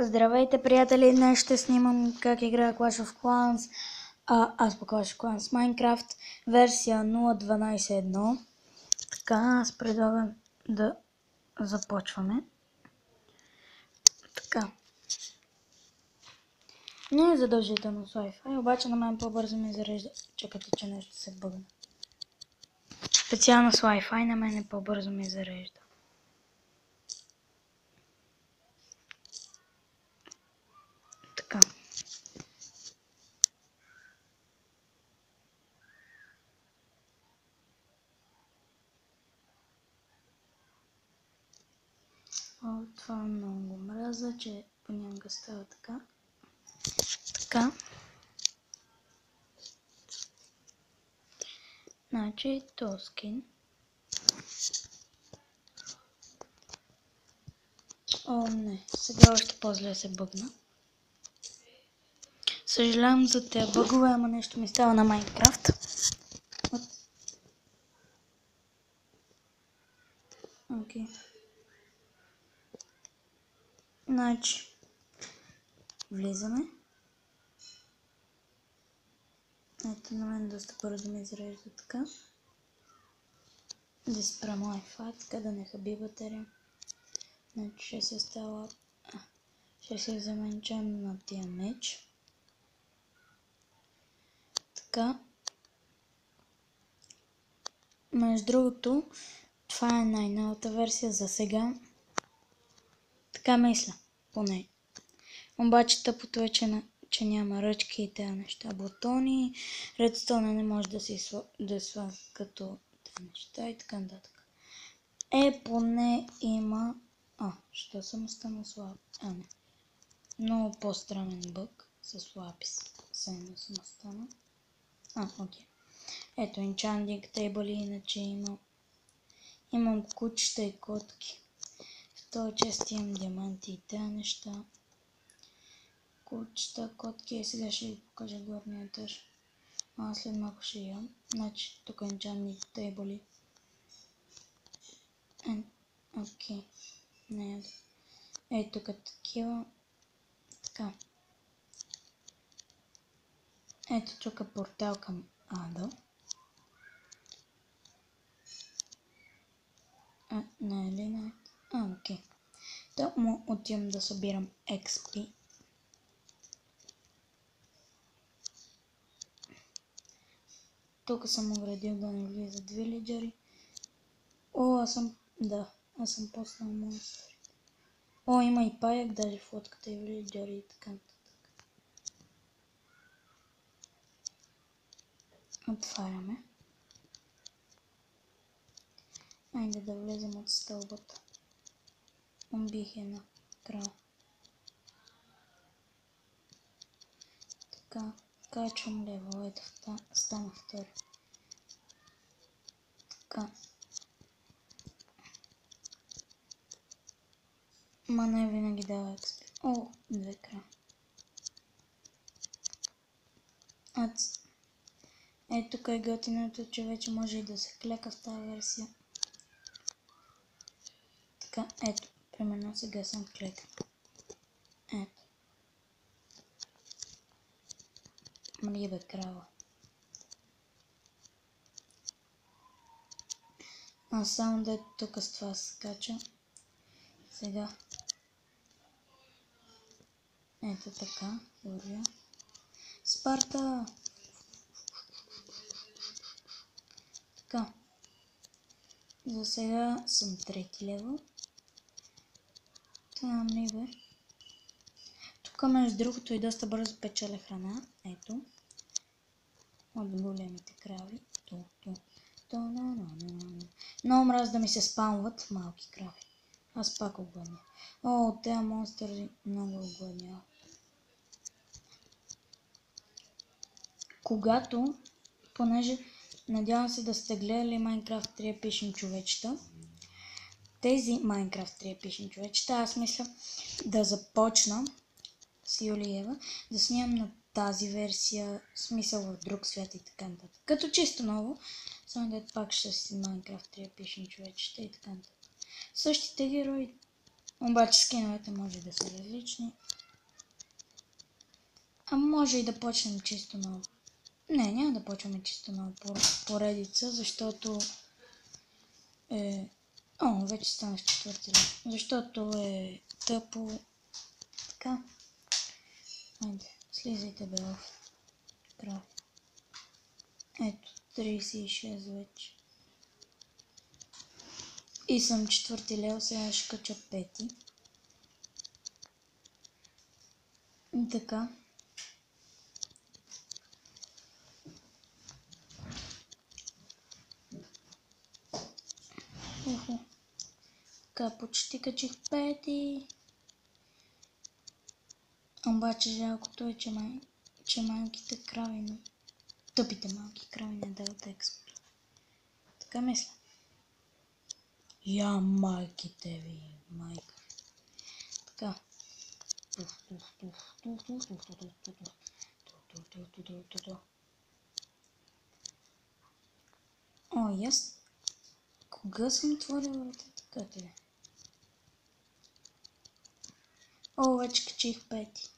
Здравейте, приятели! Днес ще снимам как играя Clash of Clans. Аз по Clash of Clans Minecraft, версия 0.12.1. Така, аз предлагам да започваме. Така. Не е задължително с Wi-Fi, обаче на мен по-бързо ми зарежда. Чакайте, че нещо се бъгна. Специално с Wi-Fi на мен по-бързо ми зарежда. Така. Това много мраза, че понякога става така. Така. Значи, то скин. О, не. Сега още по-зле се бъгна. Съжалявам за тези бъгове, ама нещо ми става на Майнкрафт. Окей. Значи, влизаме. Ето на мен доста бързо ми изрежда така. Да спрям Wi-Fi, така да не хаби батерия. Значи ще се става... Ще се взема енчан на тия меч. Така. Между другото, това е най-новата версия за сега. Така мисля, поне. Обаче тъпото е, че няма ръчки и тези неща. Бутони, редстоуна не може да се слага като тези неща и така нататък. Поне има... що съм останал слаб? Не. Много по-странен бъг с лапис. Съедно съм останал. Окей. Ето, enchanting table, иначе имам кучета и котки. В този част имам диаманти и тези неща. Кучета, котки, сега ще ви покажа горния етаж. След малко ще ям. Значи, тук enchanting table. Окей. Не, ето тук такива. Така. Ето тук портал към Ада. Не е ли не? Окей. Тук му отивам да събирам XP. Тук съм оградил да не влизат вилиджери. Аз съм поснал монстри. Има и паяк, даже в лодката и вилиджери и така нататък. Отваряме. Айде да влезем от стълбата. Убих една крава. Така, качвам лево, ето стана втори. Така. Ма не винаги дава XP. Две крава. Ето тук е готиното, че вече може и да се клека в тази версия. Така, ето, примерно сега съм клека. Ето. Мри бе крава. Само да тук с това се скача. Сега. Ето така, вървя. Спарта! Така. За сега съм трети левел. Там ли бе? Тук между другото и доста бързо печеля храна. Ето. От големите крави. Много мраз да ми се спамват малки крави. Аз пак огладня. Тези монстри много огладняват. Понеже надявам се да сте гледали Minecraft 3 епични човечета. Тези Minecraft 3 епични човечета, аз мисля да започна с Юлиева, да снимам на тази версия, смисъл в друг свят и така нататък. Като чисто ново, само да пак ще си Minecraft 3 епични човечета и така нататък. Същите герои, Обаче скиновете може да са различни. А може и да почнем чисто на... Не, няма да почваме чисто на поредица, защото вече стана в четвърти лев. Защото е тъпо. Така. Айде, слизайте бе в край. Ето, 36 вече. И съм четвърти лев, сега ще кача пети. И така. Така, почти качих пети. Обаче жалкото е, че малките крави, тъпите малки крави не дават експо. Така мисля. Я майките ви, майка. Така. О, и аз кога съм отворил врата? Така ти. О, вече качих пети.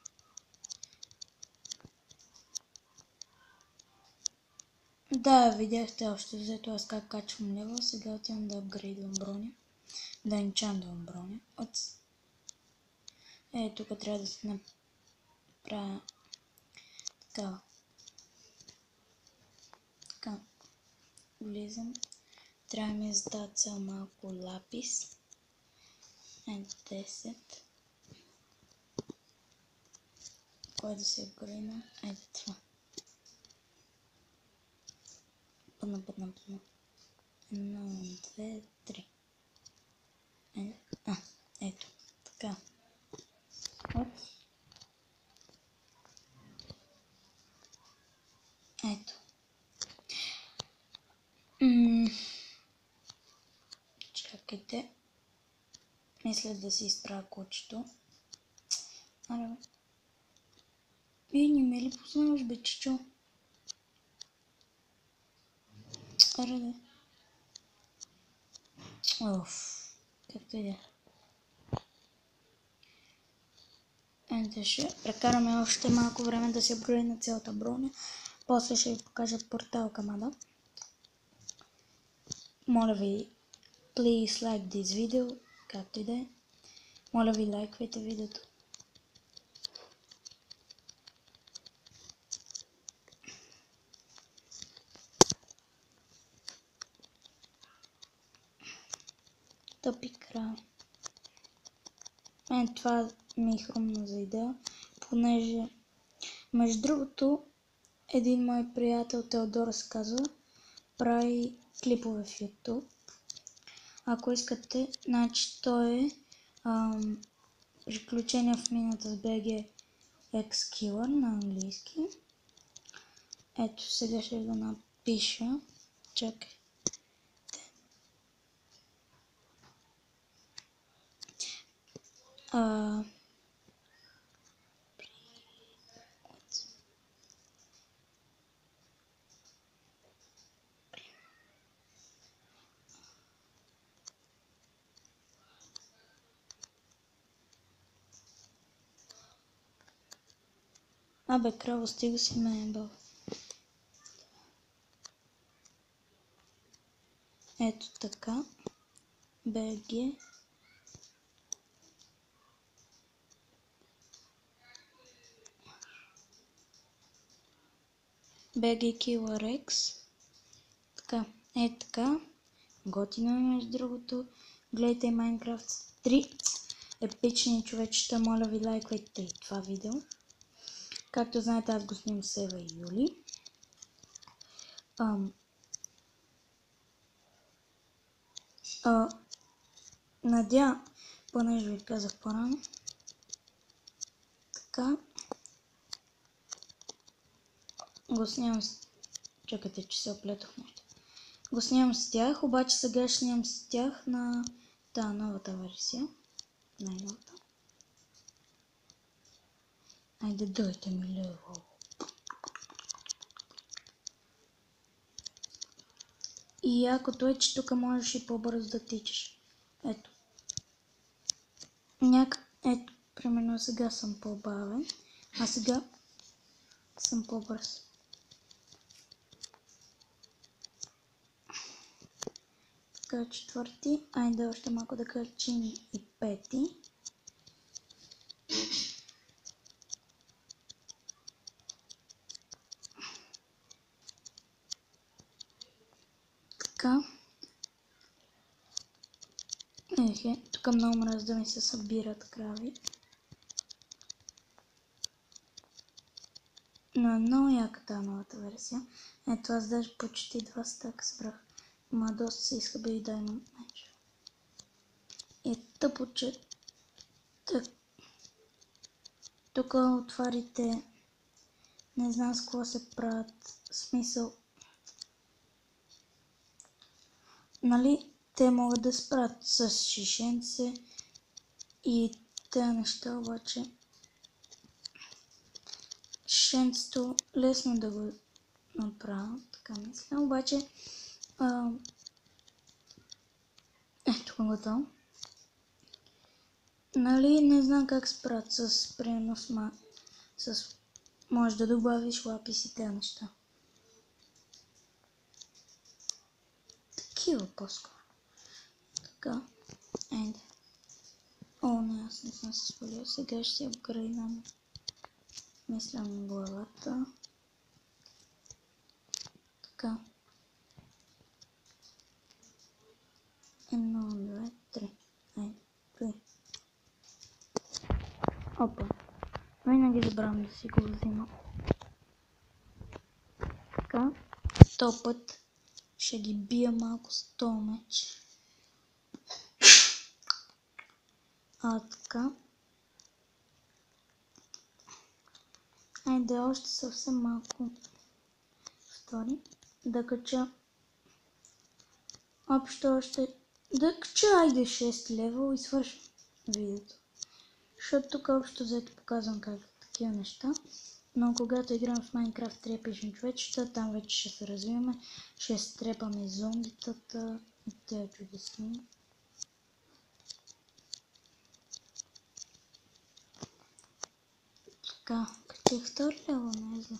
Да, видяхте още взето аз как качвам лева. Сега отивам да апгрейдвам броня. Да енчантвам броня. Тук трябва да се направя така. Така. Влизам. Трябва ми да цел малко лапис. 10. Кой да се апгрейдна? Ето това. Пъдна. 1, 2, 3. Ето. Така. Ето. Чакайте. Мисля да си изправя кучето. Аре. Не ме ли познаваш, бе, чичо? Аре, да. Както и да. Ето ще прекараме още малко време да се апгрейдна цялата броня. После ще ви покажа портал към Ада. Моля ви, please like this video, както и да е. Моля ви, лайквайте видеото. Тъпи крави. Това ми е хрумна за идея, понеже между другото един мой приятел Теодор се казва, прави клипове в YouTube. Ако искате, значи той е приключения в мината с BG X-Killer на английски. Ето сега ще го напиша. Чакай. Абе, краво, стига си ме бъл. Ето така. BG. BG Killer X. Така. Ето така. Готино е между другото. Гледайте Minecraft 3. Епични човечета. Моля ви, лайквайте и това видео. Както знаете, аз го снимам с Ева и Юли. Понеже ви казах по-рано. Така. Го снимам с... Чакайте, че се оплетох нещо. Го снимам с тях, обаче сега ще снимам с тях на новата версия. Най-новата. Айде, дойте ми лево. И якото е, че тук можеш и по-бързо да тичаш. Ето. Ето, примерно сега съм по-бавен, а сега съм по-бърз. Така, четвърти. Айде още малко да качим и пети. Така. Тук много мраз да ми се събират крави. Но е много яка тази новата версия. Ето аз даже почти 2 стака събрах. Ма доста се иска да и да имам меч. И тъпо, че тук отварите не знам с какво се правят. Смисъл. Нали, те могат да справят с шишенце и тези неща, обаче шишенцето лесно да го направя, така мисля, обаче ето го готово. Нали, не знам как справят с пренос, може да добавиш лапис и тези неща. Такива по-скоро. Така, айде. О, не, аз не съм се свалил. Сега ще си апгрейдам. Мислям главата. Така. 1, 2, 3. Айде, той. Опа. Винаги забравям да си го взимам. Така. То път ще ги бия малко с този меч. Така. Айде още съвсем малко. Втори. Да кача. Общо още. Да кача айде 6 левел и свършим видеото. Защото тук общо взето показвам как такива неща. Но когато играем в Minecraft трепични човечета, там вече ще се развиваме. Ще стрепаме зомбитата и тези чудесни. Така, къде втори лево не е зле.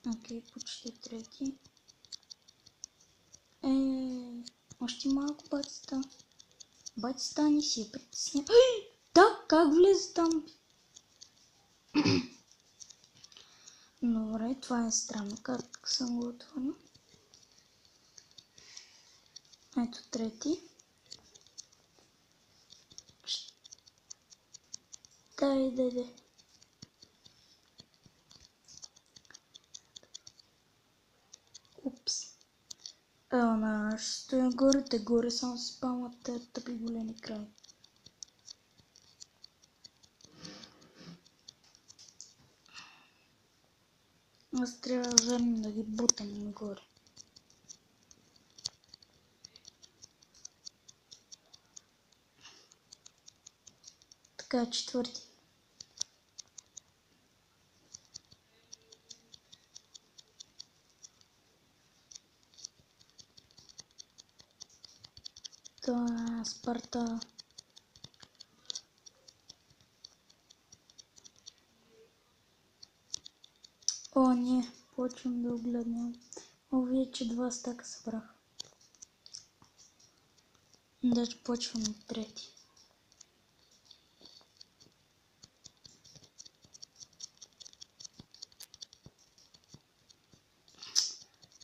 Окей, почти трети. Още малко бацата. Бацата ни си е притесня. Да, как влезе там? Добре, това е странно. Как съм го отворил? Ето трети. Дай. Упс. Ще стоя горе, само се спамват тези тъпи големи крави. Аз трябва верно да ги бутам нагоре. Така, четвърти. Това е Спарта. О, не, почвам да огледням. Вече 2 стака събрах. Даже почвам от трети.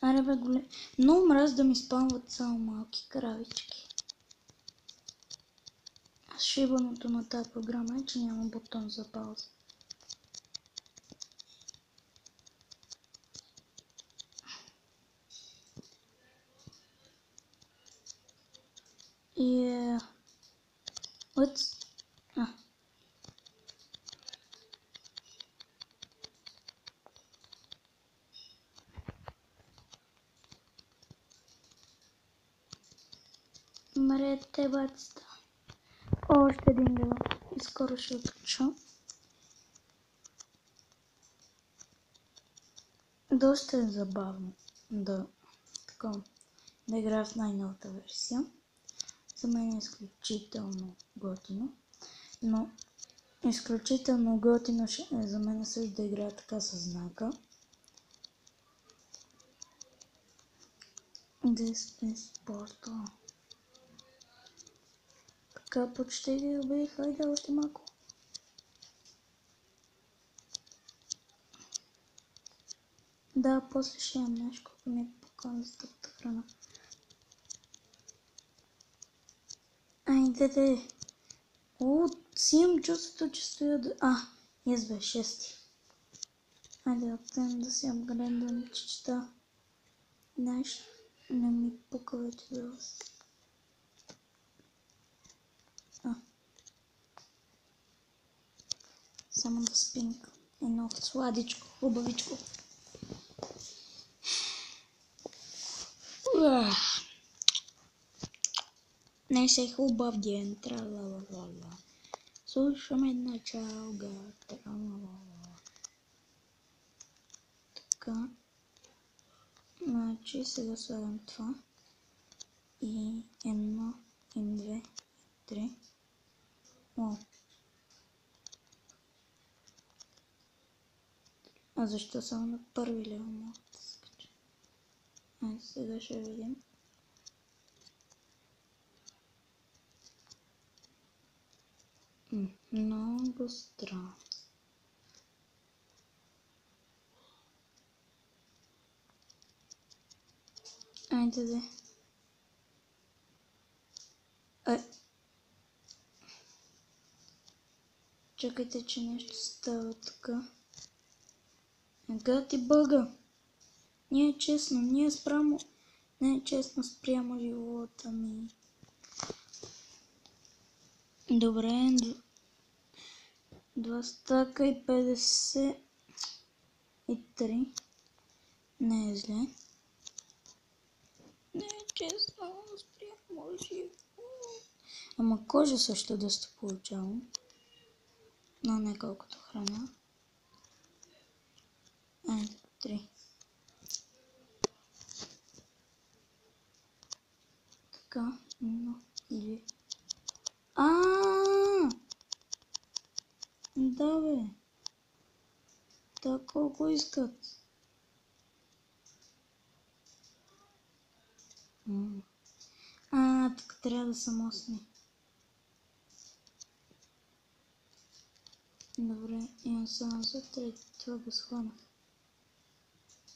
Аре бе, голем. Много мраз да ми спамват само малки кравички. Шибаното на тази програма е, че няма бутон за пауза. И Мрете бацата. Още един лево. И скоро ще откача. Доста е забавно да играя в най-новата версия. За мен е изключително готино. Но изключително готино е за мен също да играя така с знака. This is Portal. Така почти ги убих, хайде още малко. Да, после ще имам нещо, което ми покана за тъпата храна. Айде де. О, си имам чувството, че стоя да... Yes бе, 6. Айде отидем да си апгрейдвам чичета. Нещо не ми пука вече за вас. Само да спинка. Едно сладичко, хубавичко. Днес е хубав ден, тралалала. Слушаме една чалга, тралалала. Така. Значи сега слагам това. И 1, и 2, и 3. О. А защо само на първи лево мога да скача? Сега ще видим. Много странно. Айде де. Чакайте, че нещо става така. Ега ти бъга. Не е честно, не е честно спрямо живота ми. Добре, 2 стака и 53. Не е зле. Не е честно спрямо живота. Ама кожа също доста получавам. Но не колкото храна. 3. Така, но или... Да бе. Так колко искат? Тук трябва да съм 8. Добре, имам само за трети. Това го схванах.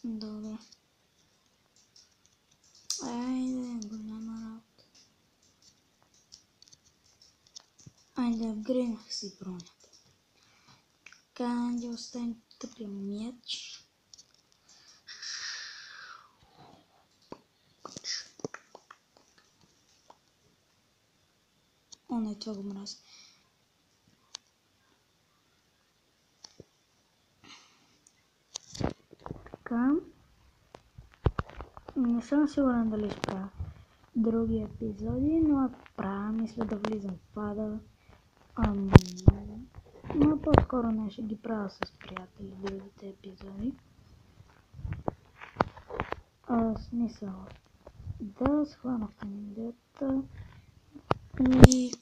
Добре. Айде, голяма работа. Айде, апгрейднах си бронята. Така, да оставим тъпия меч. О, не, това го мразя. Така. Не съм сигурен дали ще правя други епизоди, но ако правя, мисля да влизам в ада. Но по-скоро не ще ги правя с приятели другите епизоди. Смисъл. Да, схванахте ми идеята. И...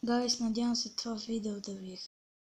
Гайс, надявам се това видео да ви е